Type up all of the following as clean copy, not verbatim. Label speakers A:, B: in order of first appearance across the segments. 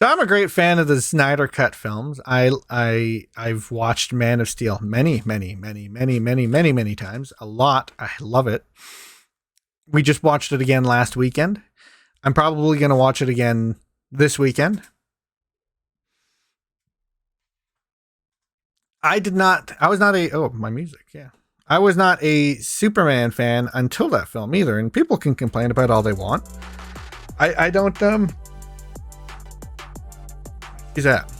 A: So I'm a great fan of the Snyder Cut films. I've watched Man of Steel many times. A lot. I love it. We just watched it again last weekend. I'm probably going to watch it again this weekend. I was not my music, yeah. I was not a Superman fan until that film either, and people can complain about all they want. I don't, who's that?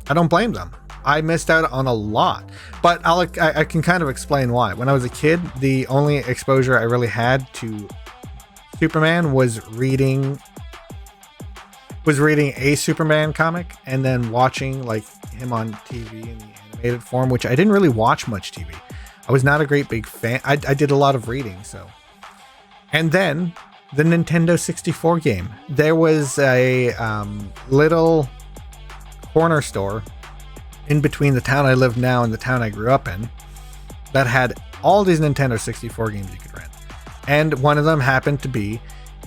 A: I don't blame them. I missed out on a lot, but I can kind of explain why. When I was a kid, the only exposure I really had to Superman was reading a Superman comic and then watching like him on TV in the animated form, which I didn't really watch much TV. I was not a great big fan. I did a lot of reading, so. And then the Nintendo 64 game. There was a little corner store in between the town I live now and the town I grew up in that had all these Nintendo 64 games you could rent. And one of them happened to be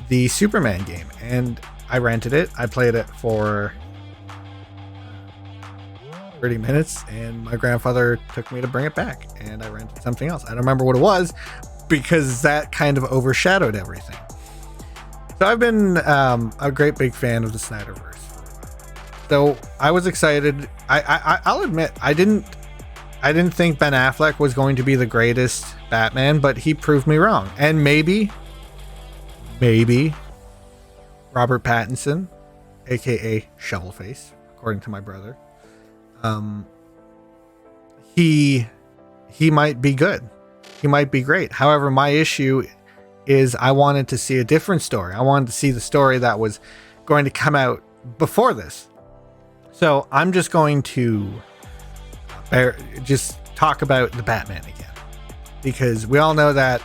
A: the Superman game. And I rented it. I played it for 30 minutes and my grandfather took me to bring it back and I rented something else. I don't remember what it was because that kind of overshadowed everything. So I've been a great big fan of the Snyderverse. So I was excited. I'll admit I didn't think Ben Affleck was going to be the greatest Batman, but he proved me wrong. And maybe Robert Pattinson, aka Shovelface, according to my brother, he might be good. He might be great. However, my issue is I wanted to see a different story. I wanted to see the story that was going to come out before this. So I'm just going to just talk about the Batman again, because we all know that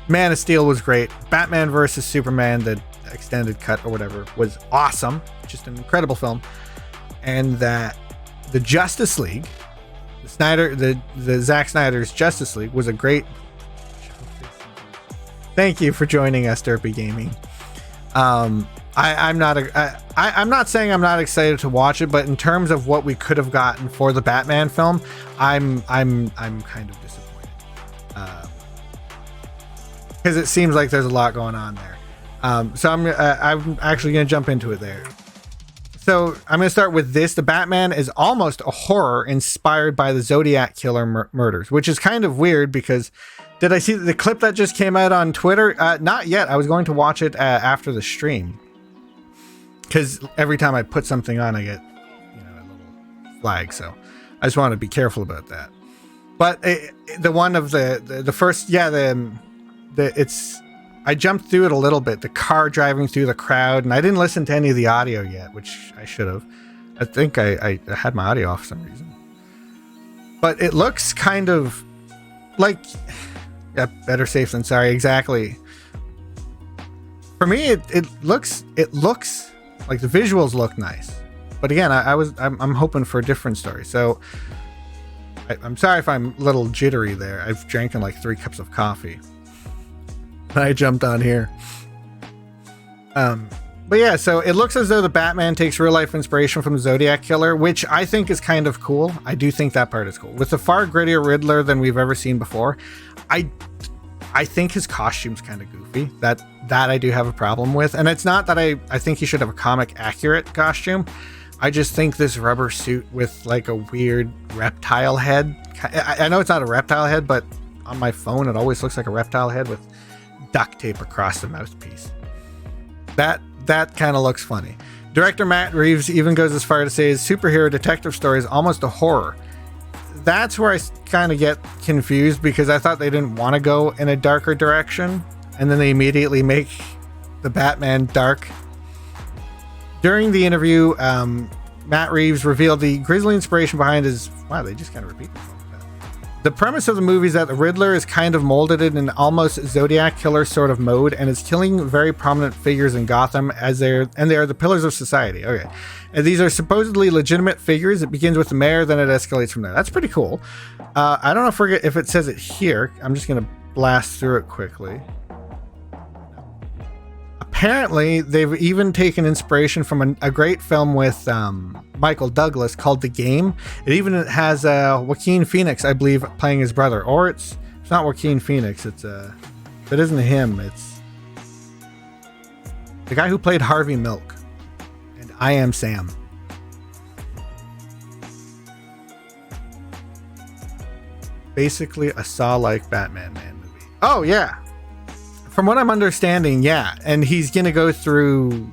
A: Man of Steel was great. Batman versus Superman, the extended cut or whatever, was awesome. Just an incredible film. And that the Justice League, the Zack Snyder's Justice League was a great. Thank you for joining us, Derpy Gaming. I'm not saying I'm not excited to watch it, but in terms of what we could have gotten for the Batman film, I'm kind of disappointed. Because it seems like there's a lot going on there. So I'm actually going to jump into it there. So I'm going to start with this. The Batman is almost a horror inspired by the Zodiac Killer murders, which is kind of weird because did I see the clip that just came out on Twitter? Not yet. I was going to watch it after the stream. Because every time I put something on, I get a little flag. So I just want to be careful about that. But the one of the first, it's, I jumped through it a little bit. The car driving through the crowd, and I didn't listen to any of the audio yet, which I should have. I think I had my audio off for some reason. But it looks kind of like, yeah, better safe than sorry. Exactly. For me, it looks like the visuals look nice, but again, I'm hoping for a different story. So I'm sorry if I'm a little jittery there. I've drank in like 3 cups of coffee. I jumped on here. But yeah, so it looks as though the Batman takes real life inspiration from the Zodiac Killer, which I think is kind of cool. I do think that part is cool. With a far grittier Riddler than we've ever seen before, I think his costume's kind of goofy. That I do have a problem with. And it's not that I think he should have a comic accurate costume. I just think this rubber suit with like a weird reptile head. I know it's not a reptile head, but on my phone it always looks like a reptile head with duct tape across the mouthpiece. That kind of looks funny. Director Matt Reeves even goes as far to say his superhero detective story is almost a horror. That's where I kind of get confused, because I thought they didn't want to go in a darker direction, and then they immediately make the Batman dark. During the interview, Matt Reeves revealed the grisly inspiration behind his... Wow, they just kind of repeat themselves. The premise of the movie is that the Riddler is kind of molded in an almost Zodiac Killer sort of mode and is killing very prominent figures in Gotham they are the pillars of society. Okay. And these are supposedly legitimate figures. It begins with the mayor, then it escalates from there. That's pretty cool. I don't know if it says it here. I'm just going to blast through it quickly. apparently they've even taken inspiration from a great film with Michael Douglas called The Game. It even has Joaquin Phoenix, I believe, playing his brother. Or it's not Joaquin Phoenix. If it isn't him, it's the guy who played Harvey Milk and I Am Sam. Basically a Saw-like Batman Man movie. Oh yeah, from what I'm understanding, yeah. And he's gonna go through,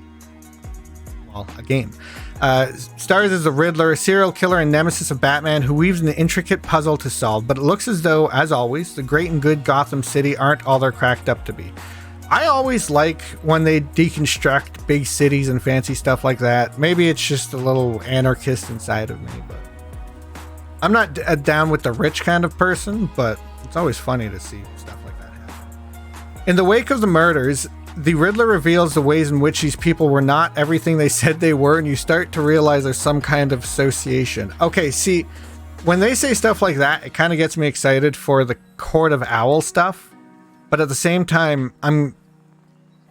A: well, a game. Stars as the Riddler, a serial killer and nemesis of Batman who weaves an intricate puzzle to solve. But it looks as though, as always, the great and good Gotham City aren't all they're cracked up to be. I always like when they deconstruct big cities and fancy stuff like that. Maybe it's just a little anarchist inside of me, but I'm not down with the rich kind of person, but it's always funny to see stuff like that happen. In the wake of the murders, the Riddler reveals the ways in which these people were not everything they said they were, and you start to realize there's some kind of association. Okay, see, when they say stuff like that, it kind of gets me excited for the Court of Owl stuff, but at the same time,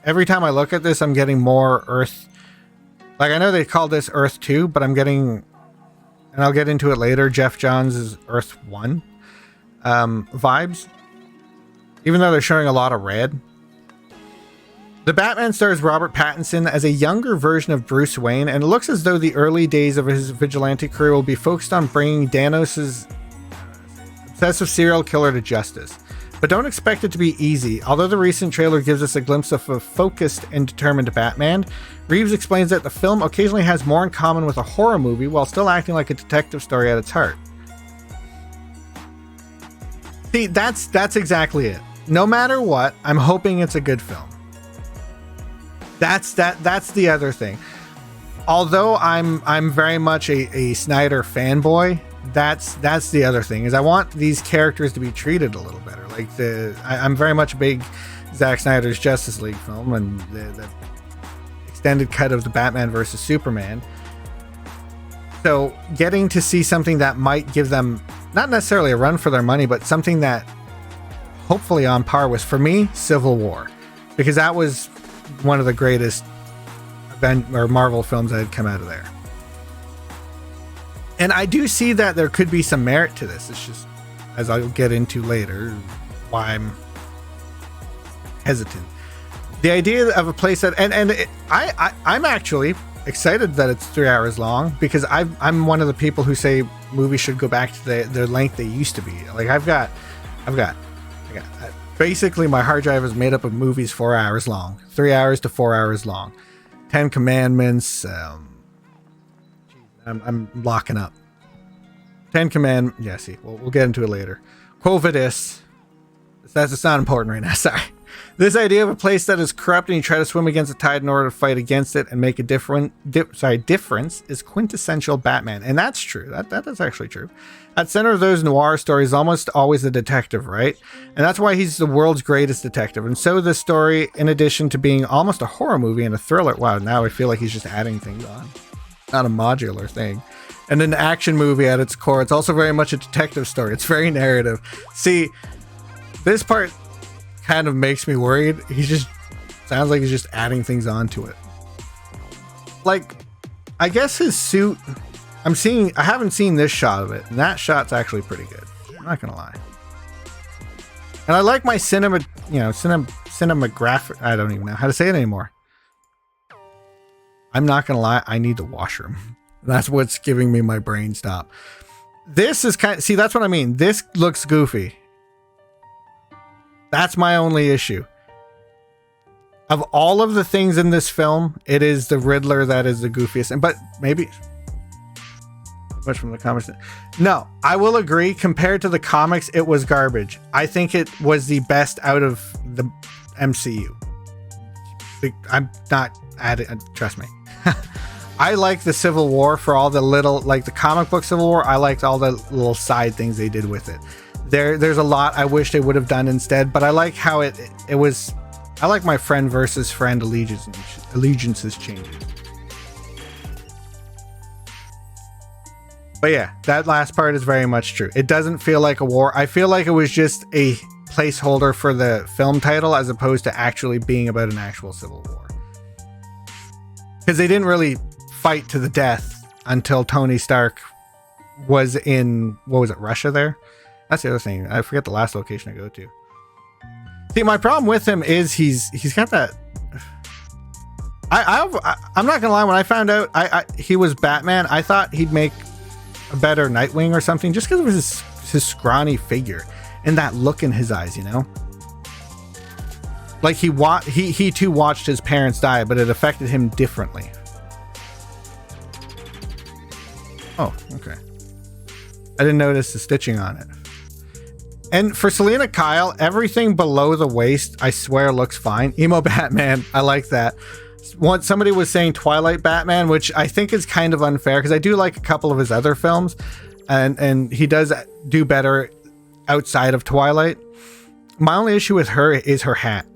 A: every time I look at this, I'm getting more Earth. Like, I know they call this Earth 2, but I'm getting, and I'll get into it later, Jeff Johns' Earth 1 vibes, even though they're showing a lot of red. The Batman stars Robert Pattinson as a younger version of Bruce Wayne, and it looks as though the early days of his vigilante career will be focused on bringing Danos' obsessive serial killer to justice. But don't expect it to be easy. Although the recent trailer gives us a glimpse of a focused and determined Batman, Reeves explains that the film occasionally has more in common with a horror movie while still acting like a detective story at its heart. See, that's exactly it. No matter what, I'm hoping it's a good film. That's the other thing. Although I'm very much a Snyder fanboy, that's the other thing, is I want these characters to be treated a little better. Like I'm very much a big Zack Snyder's Justice League film and the extended cut of the Batman versus Superman. So getting to see something that might give them not necessarily a run for their money, but something that hopefully on par with, for me, Civil War, because that was one of the greatest Marvel films that had come out of there. And I do see that there could be some merit to this. It's just, as I'll get into later, why I'm hesitant. The idea of a place that, I'm actually excited that it's 3 hours long, because I'm one of the people who say movies should go back to the length they used to be. Like I've got basically my hard drive is made up of movies 4 hours long, 3 hours to 4 hours long. 10 Commandments. I'm locking up. 10 Command. Yeah, see, we'll get into it later. Quo Vadis. It's not important right now. Sorry. This idea of a place that is corrupt and you try to swim against the tide in order to fight against it and make a difference is quintessential Batman. And that's true. That is actually true. At center of those noir stories, almost always a detective, right? And that's why he's the world's greatest detective. And so this story, in addition to being almost a horror movie and a thriller, wow, now I feel like he's just adding things on. Not a modular thing. And an action movie at its core. It's also very much a detective story. It's very narrative. See, this part kind of makes me worried. Sounds like he's just adding things onto it. Like, I guess his suit, I haven't seen this shot of it, and that shot's actually pretty good. I'm not gonna lie. And I like my cinematographic, I don't even know how to say it anymore. I'm not gonna lie, I need the washroom. That's what's giving me my brain stop. This is see, that's what I mean. This looks goofy. That's my only issue. Of all of the things in this film, it is the Riddler that is the goofiest. But maybe much from the comics. No, I will agree. Compared to the comics, it was garbage. I think it was the best out of the MCU. I'm not adding. Trust me. I like the Civil War for all the little, like the comic book Civil War. I liked all the little side things they did with it. There's a lot I wish they would have done instead, but I like how it was. I like my friend versus friend allegiances changing. But yeah, that last part is very much true. It doesn't feel like a war. I feel like it was just a placeholder for the film title as opposed to actually being about an actual civil war. because they didn't really fight to the death until Tony Stark was in, what was it, Russia there? That's the other thing. I forget the last location I go to. See, my problem with him is he's got that. I'm not gonna lie. When I found out he was Batman, I thought he'd make a better Nightwing or something, just because of his scrawny figure and that look in his eyes, you know. Like he too watched his parents die, but it affected him differently. Oh, okay. I didn't notice the stitching on it. And for Selena Kyle, everything below the waist, I swear, looks fine. Emo Batman, I like that. Somebody was saying Twilight Batman, which I think is kind of unfair because I do like a couple of his other films, and he does do better outside of Twilight. My only issue with her is her hat.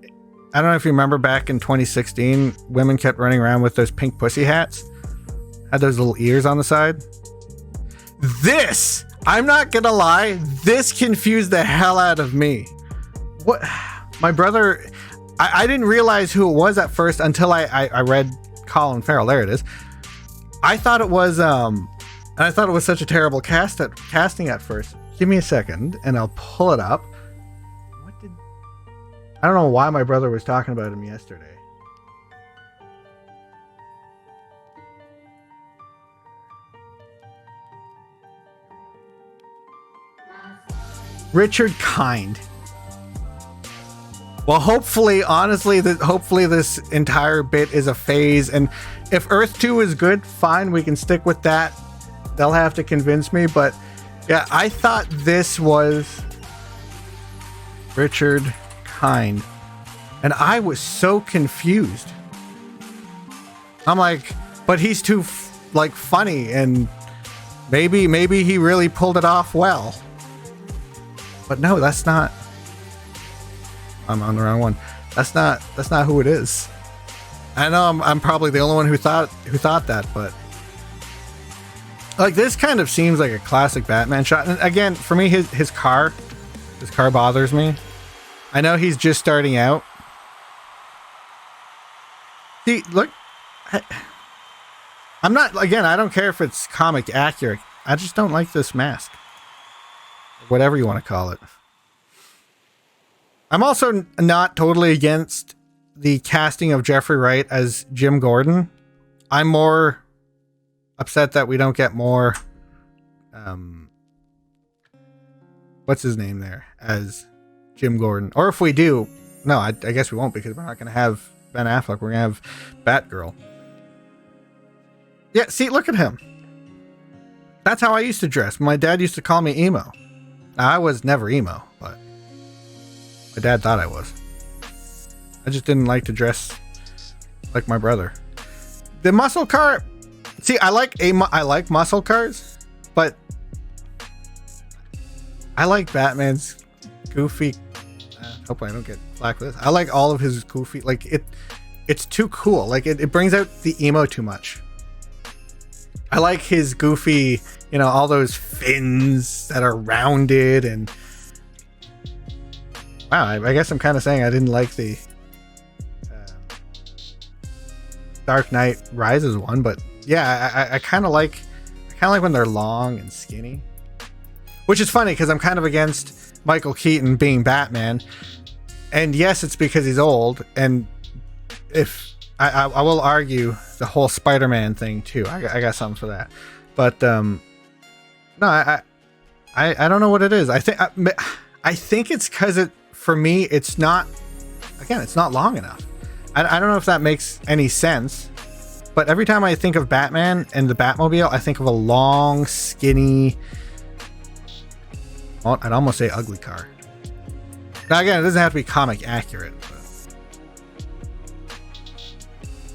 A: I don't know if you remember back in 2016, women kept running around with those pink pussy hats. Had those little ears on the side. This, I'm not gonna lie, this confused the hell out of me. What? My brother, I didn't realize who it was at first until I read Colin Farrell. There it is. I thought it was and I thought it was such a terrible casting at first. Give me a second and I'll pull it up. I don't know why my brother was talking about him yesterday. Richard Kind. Well, hopefully, honestly, hopefully this entire bit is a phase, and if Earth 2 is good, fine, we can stick with that. They'll have to convince me, but yeah, I thought this was Richard Kind, and I was so confused. I'm like, but he's too like funny, and maybe he really pulled it off well. But no, that's not. I'm on the wrong one. That's not who it is. I know I'm probably the only one who thought that, but like this kind of seems like a classic Batman shot. And again, for me, his car bothers me. I know he's just starting out. See, look, I'm not, again, I don't care if it's comic accurate. I just don't like this mask. Whatever you want to call it. I'm also not totally against the casting of Jeffrey Wright as Jim Gordon. I'm more upset that we don't get more what's his name there as Jim Gordon. Or if we do, no, I guess we won't, because we're not going to have Ben Affleck. We're going to have Batgirl. Yeah, see, look at him. That's how I used to dress. My dad used to call me emo. I was never emo, but my dad thought I was. I just didn't like to dress like my brother. The muscle car, see, I like muscle cars, but I like Batman's goofy. Hope I don't get flack for this. I like all of his goofy, like it's too cool. Like it brings out the emo too much. I like his goofy, you know, all those fins that are rounded, and wow, I guess I'm kind of saying I didn't like the Dark Knight Rises one, but yeah, I kind of like when they're long and skinny, which is funny because I'm kind of against Michael Keaton being Batman, and yes, it's because he's old, and if I will argue the whole Spider-Man thing too. I got something for that, but no, I don't know what it is. I think it's because for me it's not long enough. I don't know if that makes any sense, but every time I think of Batman and the Batmobile, I think of a long, skinny, I'd almost say ugly car. Now again, it doesn't have to be comic accurate.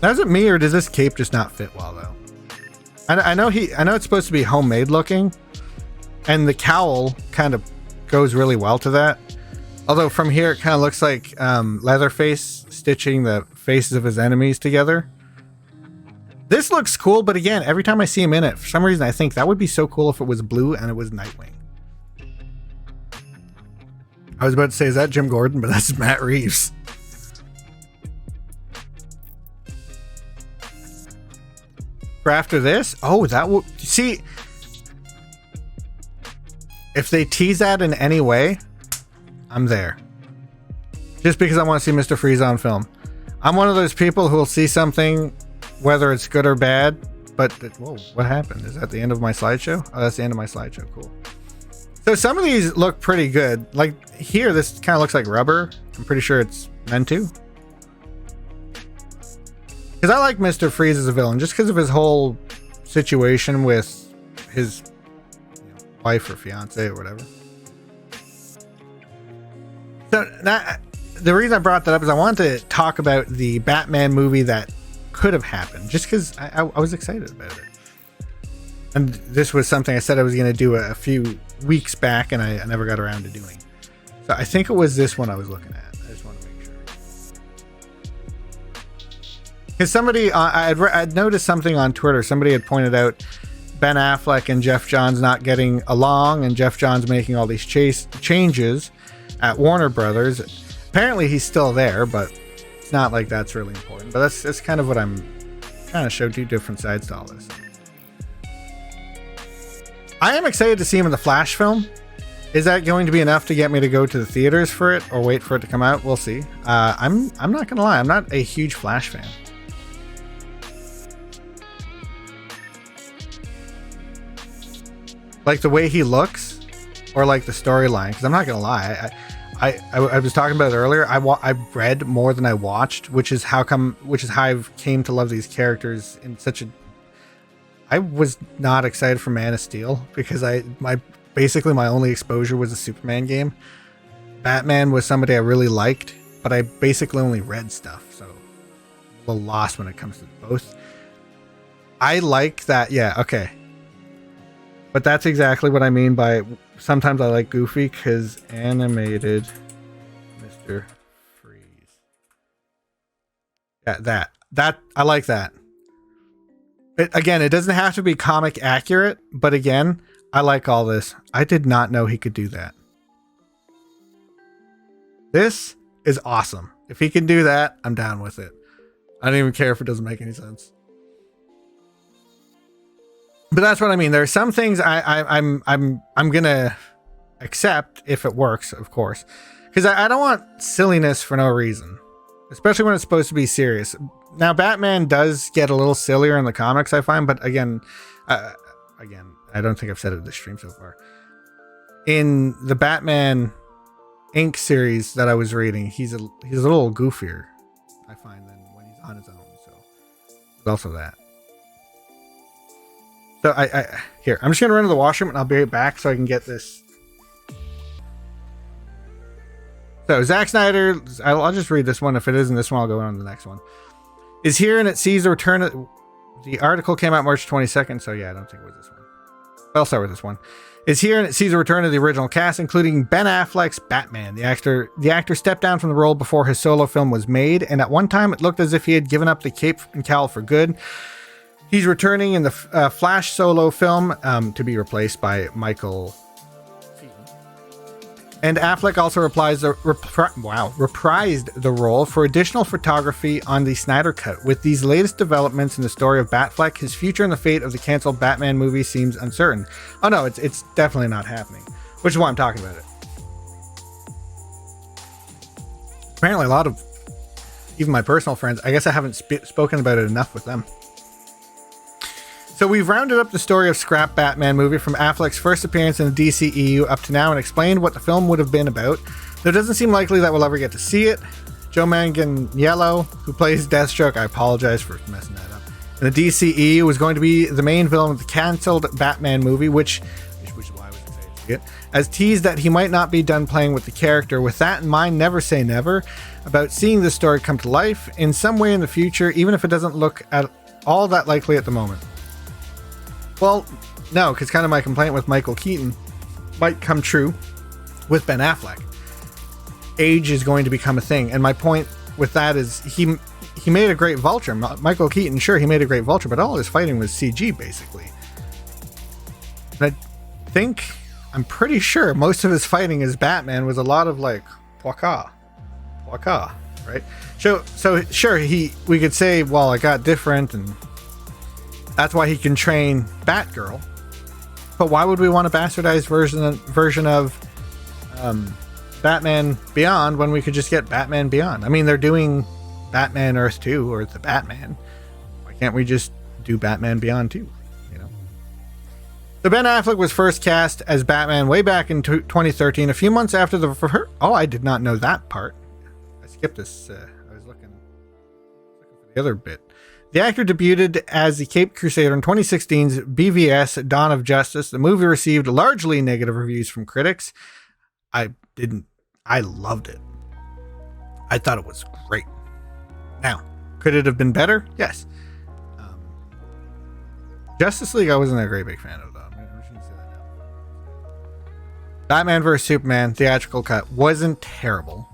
A: Now, is it me, or does this cape just not fit well though? I know it's supposed to be homemade looking, and the cowl kind of goes really well to that. Although from here it kind of looks like Leatherface stitching the faces of his enemies together. This looks cool, but again, every time I see him in it, for some reason I think that would be so cool if it was blue and it was Nightwing. I was about to say, is that Jim Gordon? But that's Matt Reeves. for after this. Oh, that will see if they tease that in any way, I'm there. Just because I want to see Mr. Freeze on film. I'm one of those people who will see something, whether it's good or bad, but whoa, what happened? Is that the end of my slideshow? Oh, that's the end of my slideshow. Cool. So some of these look pretty good. Like here, this kind of looks like rubber. I'm pretty sure it's meant to. Because I like Mr. Freeze as a villain, just because of his whole situation with his wife or fiance or whatever. So that, the reason I brought that up is I wanted to talk about the Batman movie that could have happened, just because I was excited about it. And this was something I said I was going to do a few weeks back, and I never got around to doing. So I think it was this one I was looking at. I just want to make sure. Because somebody, I'd noticed something on Twitter. Somebody had pointed out Ben Affleck and Jeff Johns not getting along, and Jeff Johns making all these changes at Warner Brothers. Apparently he's still there, but it's not like that's really important. But that's kind of what I'm trying to show, two different sides to all this. I am excited to see him in the Flash film. Is that going to be enough to get me to go to the theaters for it or wait for it to come out? We'll see. I'm not gonna lie, I'm not a huge Flash fan. Like the way he looks, or like the storyline. Because I'm not gonna lie, I was talking about it earlier. I read more than I watched, which is how I've came to love these characters in such a. I was not excited for Man of Steel because basically my only exposure was a Superman game. Batman was somebody I really liked, but I basically only read stuff, so a little lost when it comes to both. I like that, yeah, okay. But that's exactly what I mean by sometimes I like Goofy, because animated Mr. Freeze. Yeah, that I like that. Again, it doesn't have to be comic accurate, but again, I like all this. I did not know he could do that. This is awesome. If he can do that, I'm down with it. I don't even care if it doesn't make any sense. But that's what I mean. There are some things I'm gonna accept if it works, of course, because I don't want silliness for no reason, especially when it's supposed to be serious. Now, Batman does get a little sillier in the comics, I find, but again, I don't think I've said it in this stream so far. In the Batman Inc. series that I was reading, he's a little goofier, I find, than when he's on his own. So there's also that. So here, I'm just gonna run to the washroom and I'll be right back so I can get this. So Zack Snyder, I'll just read this one. If it isn't this one, I'll go on to the next one. Is here and it sees the return of the article came out March 22nd. So yeah, I don't think it was this one. I'll start with this one. Is here and it sees a return of the original cast, including Ben Affleck's Batman. The actor stepped down from the role before his solo film was made, and at one time it looked as if he had given up the cape and cowl for good. He's returning in the Flash solo film to be replaced by Michael Keaton. And Affleck also reprised the role for additional photography on the Snyder Cut. With these latest developments in the story of Batfleck, his future and the fate of the canceled Batman movie seems uncertain. Oh no, it's definitely not happening, which is why I'm talking about it. Apparently a lot of, even my personal friends, I guess I haven't spoken about it enough with them. So we've rounded up the story of Scrap Batman movie from Affleck's first appearance in the DCEU up to now and explained what the film would have been about. Though it doesn't seem likely that we'll ever get to see it. Joe Manganiello, who plays Deathstroke, I apologize for messing that up, in the DCEU was going to be the main villain of the cancelled Batman movie, which is why I was excited to see it, as teased that he might not be done playing with the character. With that in mind, never say never about seeing this story come to life in some way in the future, even if it doesn't look at all that likely at the moment. Well, no, because kind of my complaint with Michael Keaton might come true with Ben Affleck. Age is going to become a thing, and my point with that is he made a great Vulture. Michael Keaton, sure, he made a great Vulture, but all his fighting was CG, basically. And I'm pretty sure most of his fighting as Batman was a lot of like, waka, right? So sure, we could say, well, it got different, and That's why he can train Batgirl. But why would we want a bastardized version of Batman Beyond when we could just get Batman Beyond? I mean, they're doing Batman Earth 2 or the Batman. Why can't we just do Batman Beyond 2? You know. So Ben Affleck was first cast as Batman way back in 2013, a few months after the... Oh, I did not know that part. I skipped this. I was looking for the other bit. The actor debuted as the Caped Crusader in 2016's BVS Dawn of Justice. The movie received largely negative reviews from critics. I loved it. I thought it was great. Now, could it have been better? Yes. Justice League, I wasn't a great big fan of, though. I shouldn't say that now. Batman vs. Superman theatrical cut wasn't terrible.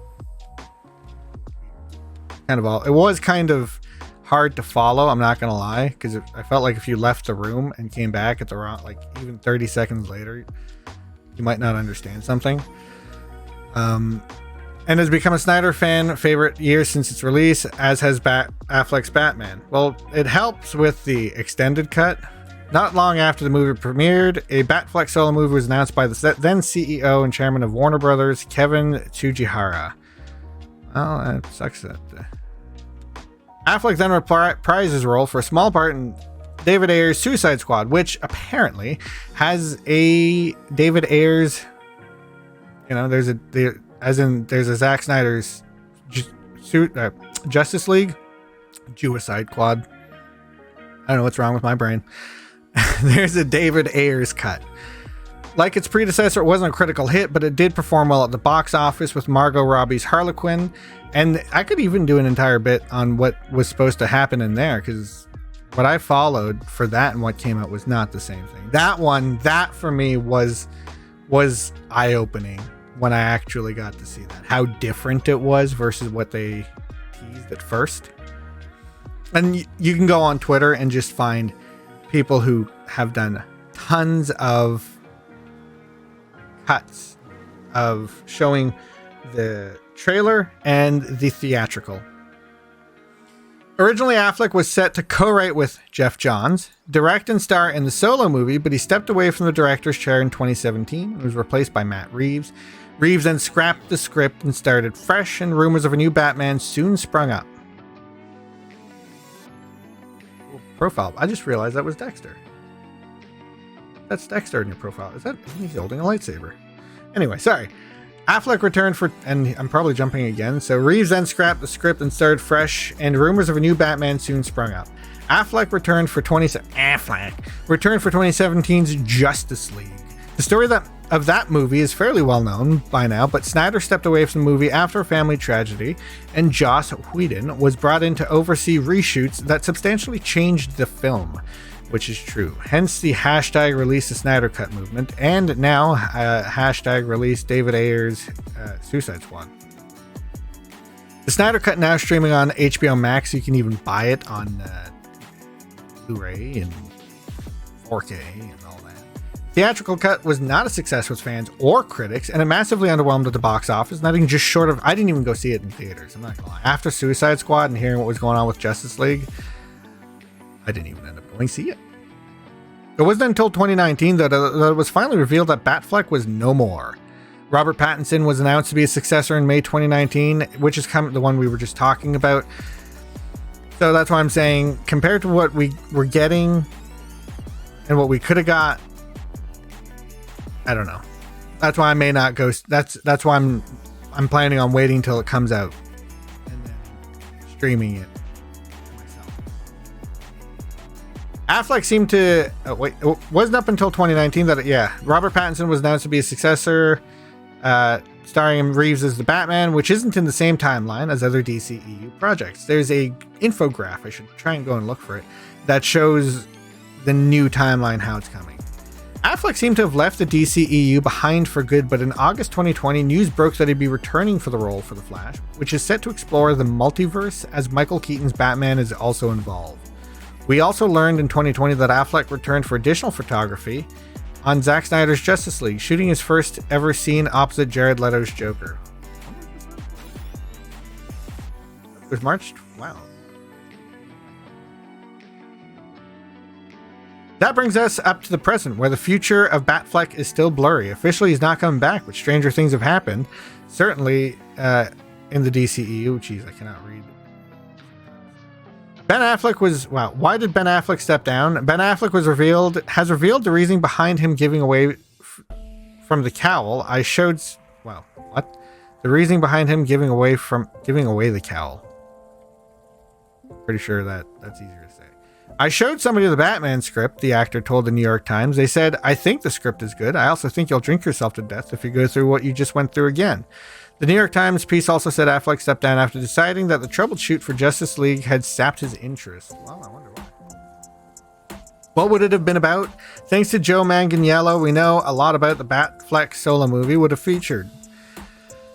A: It was kind of hard to follow, I'm not gonna lie, because I felt like if you left the room and came back at the wrong, like even 30 seconds later, you might not understand something. And has become a Snyder fan favorite years since its release, as has Affleck's Batman. Well, it helps with the extended cut. Not long after the movie premiered, a Batfleck solo movie was announced by the then CEO and chairman of Warner Brothers, Kevin Tsujihara. Well, that sucks that... Affleck then reprised his role for a small part in David Ayer's Suicide Squad, which apparently has a David Ayer's, there's a Zack Snyder's Justice League, Suicide Squad. I don't know what's wrong with my brain. There's a David Ayer's cut. Like its predecessor, it wasn't a critical hit, but it did perform well at the box office with Margot Robbie's Harlequin. And I could even do an entire bit on what was supposed to happen in there, because what I followed for that and what came out was not the same thing. That for me was eye-opening when I actually got to see that. How different it was versus what they teased at first. And you can go on Twitter and just find people who have done tons of cuts of showing the trailer and the theatrical. Originally, Affleck was set to co-write with Jeff Johns, direct and star in the Solo movie, but he stepped away from the director's chair in 2017 and was replaced by Matt Reeves. Reeves then scrapped the script and started fresh, and rumors of a new Batman soon sprung up. Profile. I just realized that was Dexter. That's Dexter in your profile. Isn't he holding a lightsaber? Anyway, sorry. Affleck returned for, and I'm probably jumping again, so Reeves then scrapped the script and started fresh, and rumors of a new Batman soon sprung up. Affleck returned for 2017's Justice League. The story of that movie is fairly well known by now, but Snyder stepped away from the movie after a family tragedy, and Joss Whedon was brought in to oversee reshoots that substantially changed the film. Which is true. Hence the hashtag release the Snyder Cut movement, and now hashtag release David Ayer's Suicide Squad. The Snyder Cut now streaming on HBO Max. You can even buy it on Blu-ray and 4K and all that. Theatrical cut was not a success with fans or critics, and it massively underwhelmed at the box office. Nothing just short of... I didn't even go see it in theaters. I'm not gonna lie. After Suicide Squad and hearing what was going on with Justice League, I didn't even end up going to see it. It wasn't until 2019 that it was finally revealed that Batfleck was no more. Robert Pattinson was announced to be a successor in May 2019, which is kind of the one we were just talking about. So that's why I'm saying, compared to what we were getting and what we could have got, I don't know. That's why I may not go. That's why I'm planning on waiting till it comes out and then streaming it. Affleck seemed to... it wasn't up until 2019 that... Robert Pattinson was announced to be a successor, starring Reeves as the Batman, which isn't in the same timeline as other DCEU projects. There's a infograph, I should try and go and look for it, that shows the new timeline, how it's coming. Affleck seemed to have left the DCEU behind for good, but in August 2020, news broke that he'd be returning for the role for The Flash, which is set to explore the multiverse, as Michael Keaton's Batman is also involved. We also learned in 2020 that Affleck returned for additional photography on Zack Snyder's Justice League, shooting his first ever scene opposite Jared Leto's Joker. It was March. Wow. that brings us up to the present, where the future of Batfleck is still blurry. Officially, he's not coming back, but stranger things have happened. Certainly in the DCEU. Jeez, I cannot read. Ben Affleck was... Wow, why did Ben Affleck step down? Ben Affleck has revealed the reasoning behind him giving away from the cowl. I showed... Wow, what? The reasoning behind him giving away the cowl. Pretty sure that's easier to say. I showed somebody the Batman script, the actor told the New York Times. They said, I think the script is good. I also think you'll drink yourself to death if you go through what you just went through again. The New York Times piece also said Affleck stepped down after deciding that the troubled shoot for Justice League had sapped his interest. Well, I wonder why. What would it have been about? Thanks to Joe Manganiello, we know a lot about the Batfleck solo movie would have featured.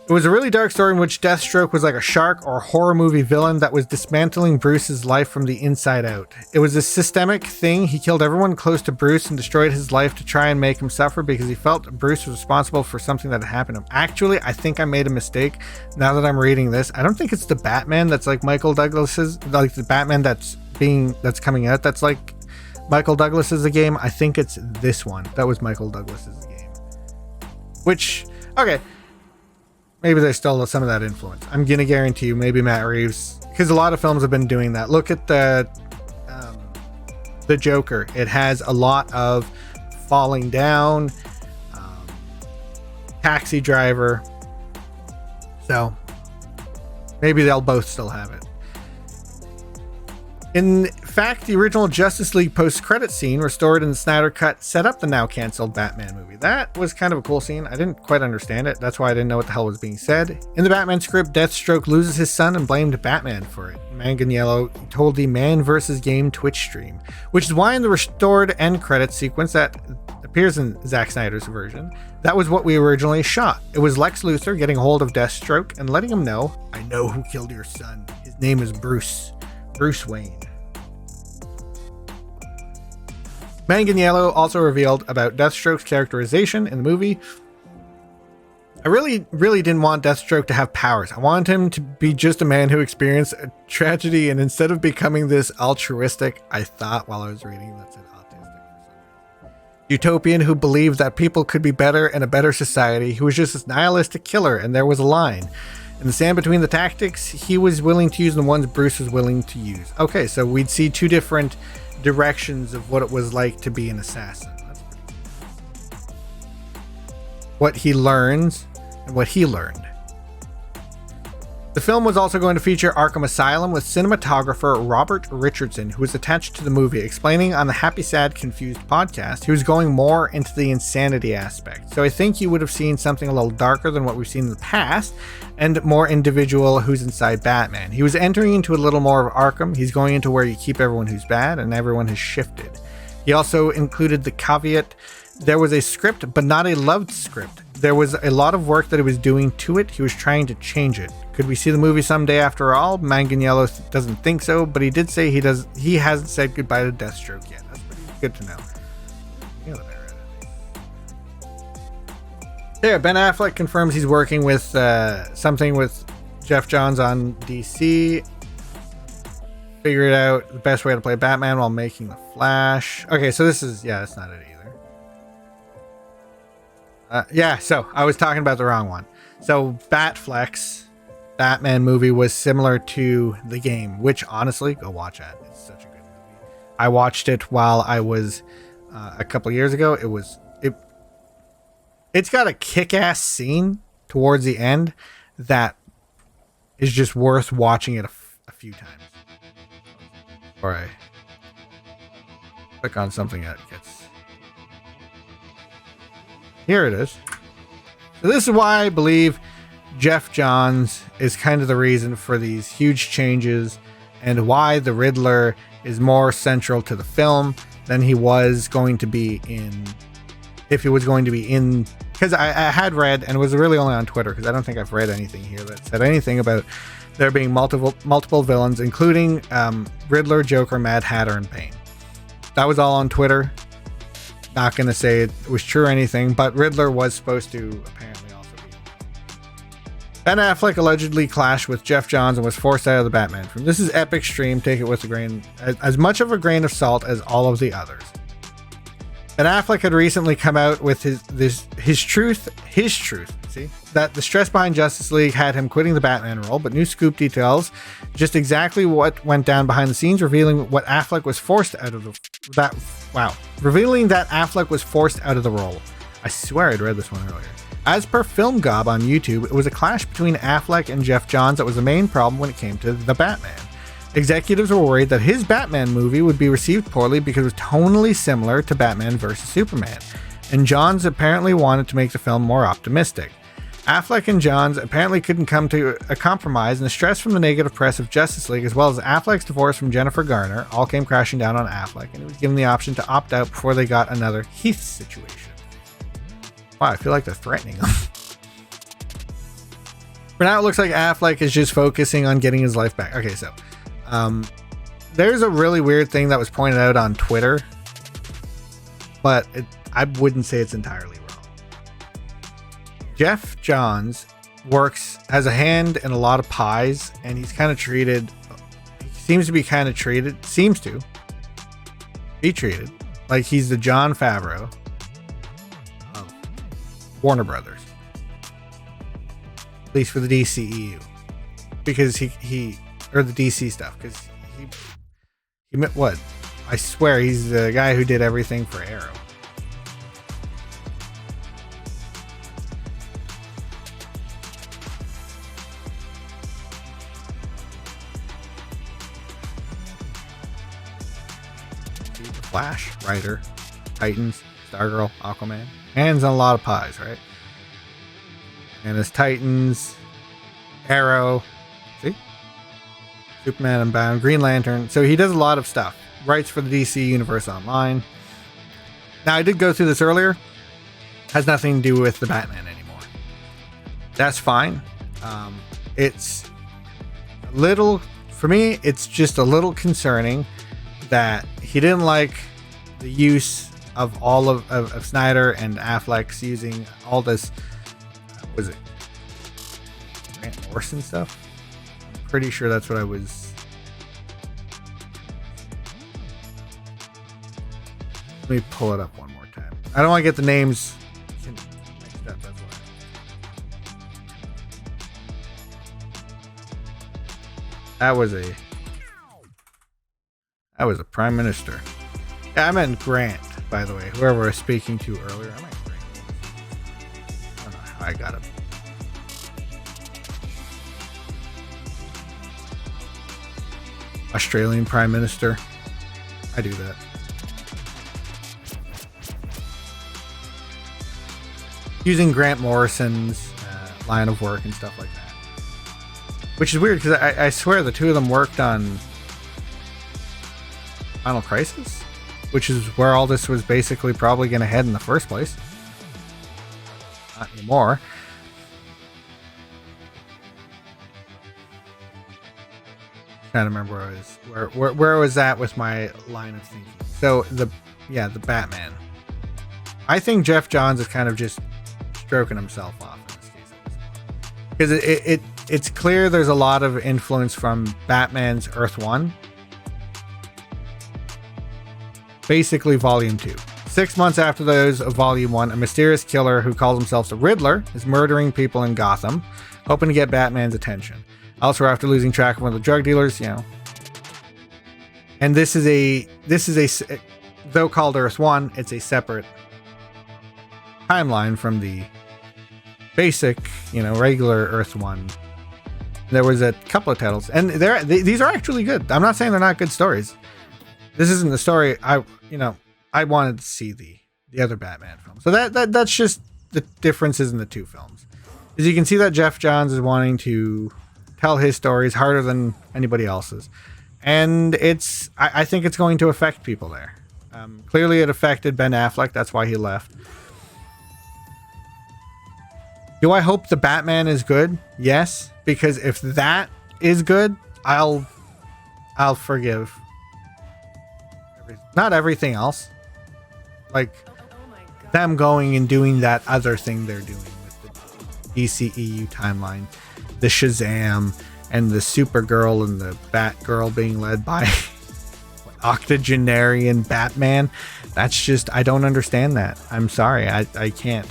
A: It was a really dark story in which Deathstroke was like a shark or horror movie villain that was dismantling Bruce's life from the inside out. It was a systemic thing. He killed everyone close to Bruce and destroyed his life to try and make him suffer because he felt Bruce was responsible for something that had happened to him. Actually, I think I made a mistake now that I'm reading this. I don't think it's the Batman that's like Michael Douglas's, like the Batman that's coming out. That's like Michael Douglas's The Game. I think it's this one. That was Michael Douglas's The Game. Which, okay. Maybe they stole some of that influence. I'm going to guarantee you, maybe Matt Reeves, because a lot of films have been doing that. Look at the Joker. It has a lot of falling down, Taxi Driver. So maybe they'll both still have it. In fact, the original Justice League post-credit scene, restored in the Snyder Cut, set up the now canceled Batman movie. That was kind of a cool scene. I didn't quite understand it. That's why I didn't know what the hell was being said. In the Batman script, Deathstroke loses his son and blamed Batman for it. Manganiello told the Man vs. Game Twitch stream, which is why in the restored end credits sequence that appears in Zack Snyder's version, that was what we originally shot. It was Lex Luthor getting hold of Deathstroke and letting him know, I know who killed your son. His name is Bruce Wayne. Manganiello also revealed about Deathstroke's characterization in the movie. I really didn't want Deathstroke to have powers. I wanted him to be just a man who experienced a tragedy, and instead of becoming this altruistic, I thought while I was reading that said autistic for some reason. Utopian who believed that people could be better in a better society, who was just this nihilistic killer, and there was a line. In the sand between the tactics he was willing to use and the ones Bruce was willing to use. Okay, so we'd see two different directions of what it was like to be an assassin. That's pretty cool. What he learns and what he learned. The film was also going to feature Arkham Asylum with cinematographer Robert Richardson, who was attached to the movie, explaining on the Happy Sad Confused podcast he was going more into the insanity aspect. So I think you would have seen something a little darker than what we've seen in the past and more individual who's inside Batman. He was entering into a little more of Arkham. He's going into where you keep everyone who's bad and everyone has shifted. He also included the caveat, there was a script, but not a loved script. There was a lot of work that he was doing to it. He was trying to change it. Could we see the movie someday after all? Manganiello doesn't think so, but he did say he hasn't said goodbye to Deathstroke yet. That's pretty good to know. Yeah, Ben Affleck confirms he's working with something with Geoff Johns on DC. Figured out the best way to play Batman while making The Flash. Okay, so this is, yeah, that's not it either. Yeah, so I was talking about the wrong one. So Batfleck's Batman movie was similar to The Game, which honestly, go watch it. It's such a good movie. I watched it while I was a couple years ago. It's got a kick-ass scene towards the end that is just worth watching it a few times. Or I click on something that gets... Here it is. So this is why I believe Geoff Johns is kind of the reason for these huge changes and why the Riddler is more central to the film than he was going to be in, if he was going to be in, because I had read, and it was really only on Twitter, because I don't think I've read anything here that said anything about there being multiple villains, including Riddler, Joker, Mad Hatter, and Bane. That was all on Twitter. Not going to say it was true or anything, but Riddler was supposed to apparently also be. Ben Affleck allegedly clashed with Geoff Johns and was forced out of the Batman film. This is epic stream. Take it with a grain, as much of a grain of salt as all of the others. Ben Affleck had recently come out with his truth, see, that the stress behind Justice League had him quitting the Batman role, but new scoop details just exactly what went down behind the scenes, revealing what Affleck was forced out of revealing that Affleck was forced out of the role. I swear I'd read this one earlier. As per Film Gob on YouTube, it was a clash between Affleck and Geoff Johns that was the main problem when it came to the Batman. Executives were worried that his Batman movie would be received poorly because it was tonally similar to Batman vs. Superman, and Johns apparently wanted to make the film more optimistic. Affleck and Johns apparently couldn't come to a compromise, and the stress from the negative press of Justice League, as well as Affleck's divorce from Jennifer Garner, all came crashing down on Affleck, and he was given the option to opt out before they got another Heath situation. Wow, I feel like they're threatening him. For now, it looks like Affleck is just focusing on getting his life back. Okay, so there's a really weird thing that was pointed out on Twitter, but I wouldn't say it's entirely wrong. Geoff Johns has a hand in a lot of pies, and he's kind of seems to be treated like he's the Jon Favreau of Warner Brothers, at least for the DCEU, because he or the DC stuff, because he what? I swear he's the guy who did everything for Arrow. The Flash, Writer, Titans, Stargirl, Aquaman. Hands on a lot of pies, right? And his Titans, Arrow, see? Superman Unbound, Green Lantern. So he does a lot of stuff. Writes for the DC Universe Online. Now, I did go through this earlier. Has nothing to do with the Batman anymore. That's fine. It's a little, for me, it's just a little concerning that he didn't like the use of all of Snyder and Affleck's using all this, was it Grant Morrison stuff? Pretty sure that's what I was. Let me pull it up one more time. I don't want to get the names mixed up. That's why. That was a prime minister. Yeah, I meant Grant, by the way. Whoever I was speaking to earlier. I meant Grant. I don't know how I got it. Australian Prime Minister. I do that. Using Grant Morrison's line of work and stuff like that. Which is weird because I swear the two of them worked on Final Crisis, which is where all this was basically probably going to head in the first place. Not anymore. Trying to remember where I was at with my line of thinking. So the Batman. I think Geoff Johns is kind of just stroking himself off in this case, because it's clear there's a lot of influence from Batman's Earth 1, basically Volume 2. 6 months after those of Volume 1, a mysterious killer who calls himself the Riddler is murdering people in Gotham, hoping to get Batman's attention. Also, after losing track of one of the drug dealers, and this is a though called Earth 1, it's a separate timeline from the basic, regular Earth 1. There was a couple of titles, and these are actually good. I'm not saying they're not good stories. This isn't the story I wanted to see the other Batman film. So that's just the differences in the two films. As you can see that Geoff Johns is wanting to tell his stories harder than anybody else's, and I think it's going to affect people there. Clearly it affected Ben Affleck. That's why he left. Do I hope the Batman is good? Yes, because if that is good, I'll forgive not everything else, like them going and doing that other thing they're doing with the DCEU timeline, the Shazam and the Supergirl and the Batgirl being led by octogenarian Batman. That's just, I don't understand that. I'm sorry. I can't.